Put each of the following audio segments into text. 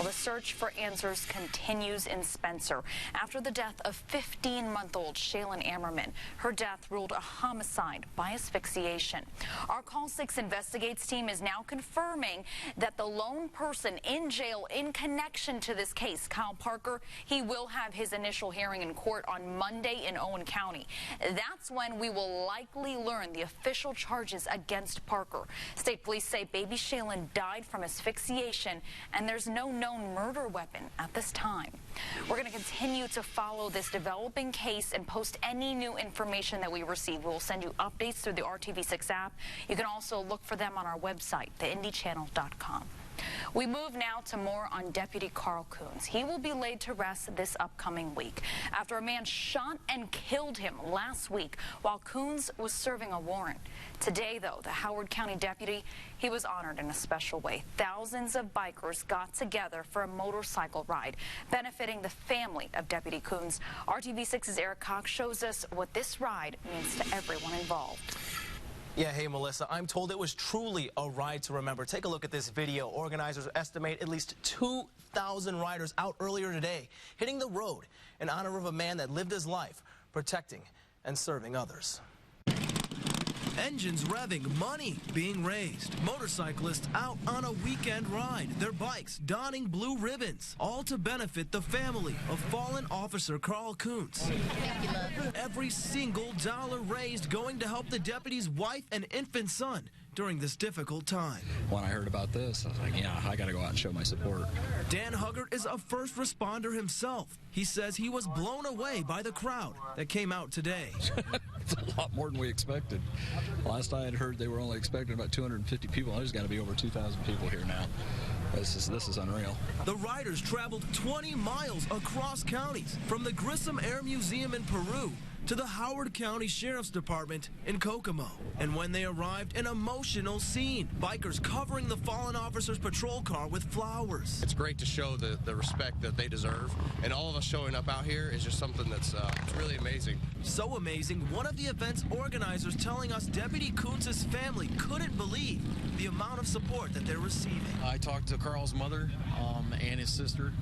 Well, the search for answers continues in Spencer after the death of 15-month-old Shaylin Ammerman. Her death ruled a homicide by asphyxiation. Our Call 6 Investigates team is now confirming that the lone person in jail in connection to this case, Kyle Parker, he will have his initial hearing in court on Monday in Owen County. That's when we will likely learn the official charges against Parker. State police say baby Shaylin died from asphyxiation, and there's no known murder weapon at this time. We're going to continue to follow this developing case and post any new information that we receive. We'll send you updates through the RTV6 app. You can also look for them on our website, theindychannel.com. We move now to more on Deputy Carl Coons. He will be laid to rest this upcoming week after a man shot and killed him last week while Coons was serving a warrant. Today, though, the Howard County deputy, he was honored in a special way. Thousands of bikers got together for a motorcycle ride, benefiting the family of Deputy Coons. RTV6's Eric Cox shows us what this ride means to everyone involved. Yeah, hey, Melissa, I'm told it was truly a ride to remember. Take a look at this video. Organizers estimate at least 2,000 riders out earlier today, hitting the road in honor of a man that lived his life protecting and serving others. Engines revving, money being raised. Motorcyclists out on a weekend ride, their bikes donning blue ribbons, all to benefit the family of fallen officer Carl Coons. Every single dollar raised going to help the deputy's wife and infant son during this difficult time. When I heard about this, I was like, yeah, I got to go out and show my support. Dan Huggart is a first responder himself. He says he was blown away by the crowd that came out today. It's a lot more than we expected. Last I had heard they were only expecting about 250 people. There's got to be over 2,000 people here now. This is unreal. The riders traveled 20 miles across counties, from the Grissom Air Museum in Peru to the Howard County Sheriff's Department in Kokomo. And when they arrived, an emotional scene. Bikers covering the fallen officer's patrol car with flowers. It's great to show the respect that they deserve, and all of us showing up out here is just something that's it's really amazing. So amazing, one of the event's organizers telling us Deputy Coons' family couldn't believe the amount of support that they're receiving. I talked to Carl's mother and his sister,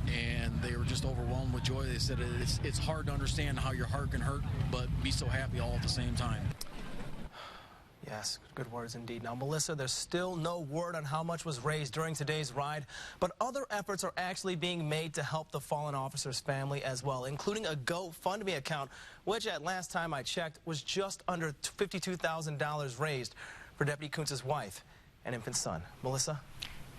and they were just overwhelmed with joy. They said it's hard to understand how your heart can hurt, but be so happy all at the same time. Yes, good words indeed. Now, Melissa, there's still no word on how much was raised during today's ride, but other efforts are actually being made to help the fallen officer's family as well, including a GoFundMe account, which at last time I checked was just under $52,000 raised for Deputy Coons' wife and infant son. Melissa?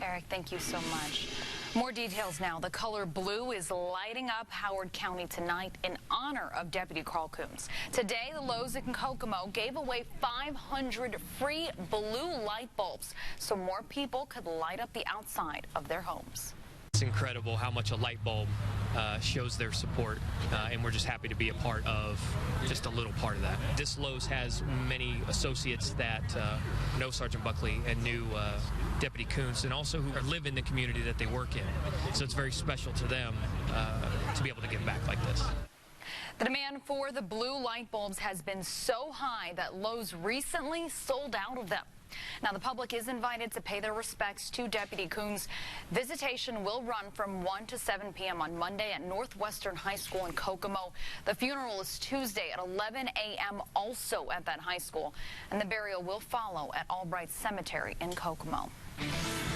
Eric, thank you so much. More details now. The color blue is lighting up Howard County tonight in honor of Deputy Carl Coons. Today, the Lowe's in Kokomo gave away 500 free blue light bulbs so more people could light up the outside of their homes. It's incredible how much a light bulb shows their support, and we're just happy to be a part of just a little part of that. This Lowe's has many associates that know Sergeant Buckley and knew Deputy Coons, and also who live in the community that they work in. So it's very special to them to be able to give back like this. The demand for the blue light bulbs has been so high that Lowe's recently sold out of them. Now, the public is invited to pay their respects to Deputy Coons. Visitation will run from 1 to 7 p.m. on Monday at Northwestern High School in Kokomo. The funeral is Tuesday at 11 a.m. also at that high school, and the burial will follow at Albright Cemetery in Kokomo.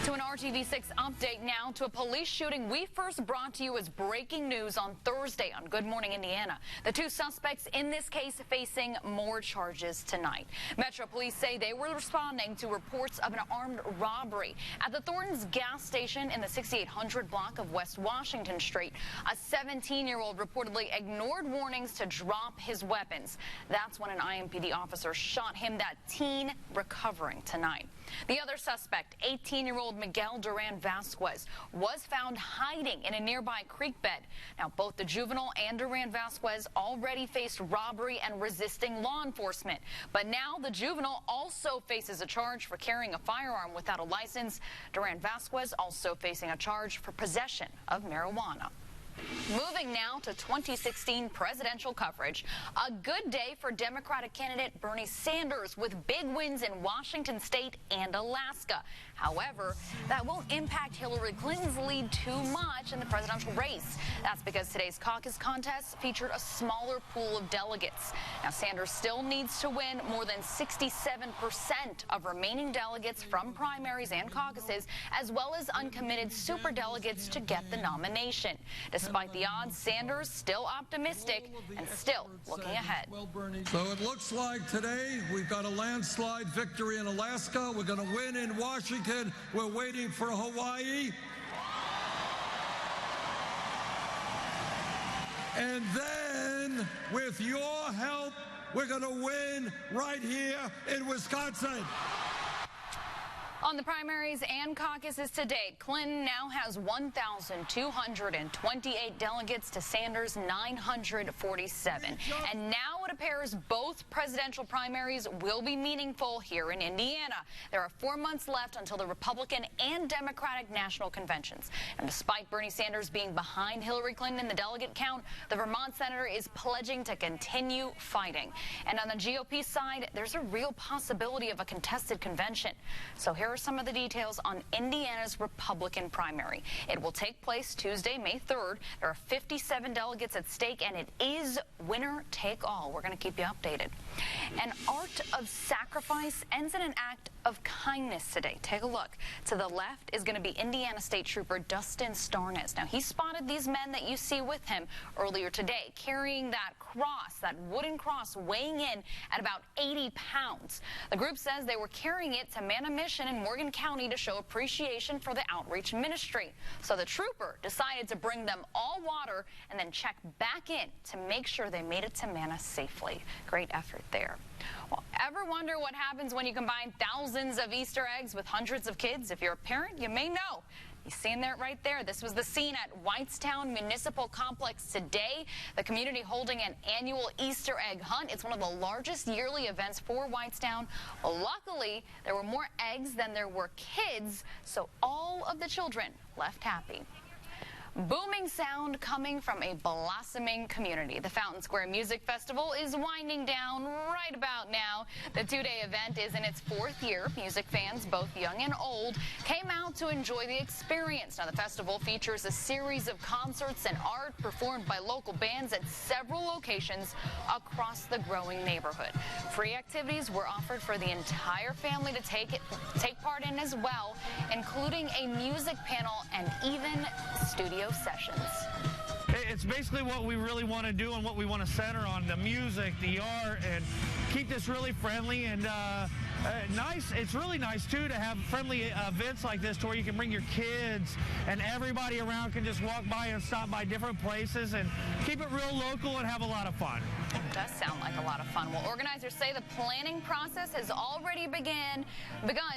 To an RTV6 update now, to a police shooting we first brought to you as breaking news on Thursday on Good Morning Indiana. The two suspects in this case facing more charges tonight. Metro Police say they were responding to reports of an armed robbery at the Thornton's gas station in the 6800 block of West Washington Street. A 17-year-old reportedly ignored warnings to drop his weapons. That's when an IMPD officer shot him. That teen recovering tonight. The other suspect, 18-year-old Miguel Duran Vasquez, was found hiding in a nearby creek bed. Now, both the juvenile and Duran Vasquez already faced robbery and resisting law enforcement. But now the juvenile also faces a charge for carrying a firearm without a license. Duran Vasquez also facing a charge for possession of marijuana. Moving now to 2016 presidential coverage. A good day for Democratic candidate Bernie Sanders with big wins in Washington State and Alaska. However, that won't impact Hillary Clinton's lead too much in the presidential race. That's because today's caucus contest featured a smaller pool of delegates. Now, Sanders still needs to win more than 67% of remaining delegates from primaries and caucuses, as well as uncommitted superdelegates to get the nomination. Despite the odds, Sanders still optimistic and still looking ahead. So it looks like today we've got a landslide victory in Alaska. We're going to win in Washington. We're waiting for Hawaii. And then, with your help, we're going to win right here in Wisconsin. On the primaries and caucuses to date, Clinton now has 1,228 delegates to Sanders' 947. And now it appears both presidential primaries will be meaningful here in Indiana. There are 4 months left until the Republican and Democratic national conventions. And despite Bernie Sanders being behind Hillary Clinton in the delegate count, the Vermont senator is pledging to continue fighting. And on the GOP side, there's a real possibility of a contested convention. So here are some of the details on Indiana's Republican primary. It will take place Tuesday, May 3rd. There are 57 delegates at stake, and it is winner take all. We're going to keep you updated. An art of sacrifice ends in an act of kindness today. Take a look. To the left is going to be Indiana State Trooper Dustin Starnes. Now, he spotted these men that you see with him earlier today, carrying that cross, that wooden cross, weighing in at about 80 pounds. The group says they were carrying it to man a mission in Morgan County to show appreciation for the outreach ministry. So the trooper decided to bring them all water and then check back in to make sure they made it to Manna safely. Great effort there. Well, ever wonder what happens when you combine thousands of Easter eggs with hundreds of kids? If you're a parent, you may know. You seeing that right there? This was the scene at Whitestown Municipal Complex today. The community holding an annual Easter egg hunt. It's one of the largest yearly events for Whitestown. Well, luckily, there were more eggs than there were kids, so all of the children left happy. Booming sound coming from a blossoming community. The Fountain Square Music Festival is winding down right about now. The two-day event is in its 4th year. Music fans, both young and old, came out to enjoy the experience. Now, the festival features a series of concerts and art performed by local bands at several locations across the growing neighborhood. Free activities were offered for the entire family to take part in as well, including a music panel and even studio sessions. It's basically what we really want to do and what we want to center on, the music, the art, and keep this really friendly and nice. It's really nice, too, to have friendly events like this to where you can bring your kids and everybody around can just walk by and stop by different places and keep it real local and have a lot of fun. It does sound like a lot of fun. Well, organizers say the planning process has already begun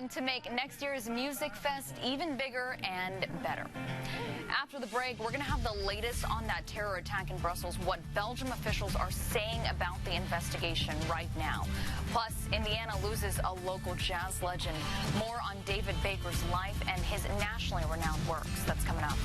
to make next year's Music Fest even bigger and better. After the break, we're going to have the latest on that terror attack in Brussels, what Belgium officials are saying about the investigation right now. Plus, Indiana loses a local jazz legend. More on David Baker's life and his nationally renowned works. That's coming up.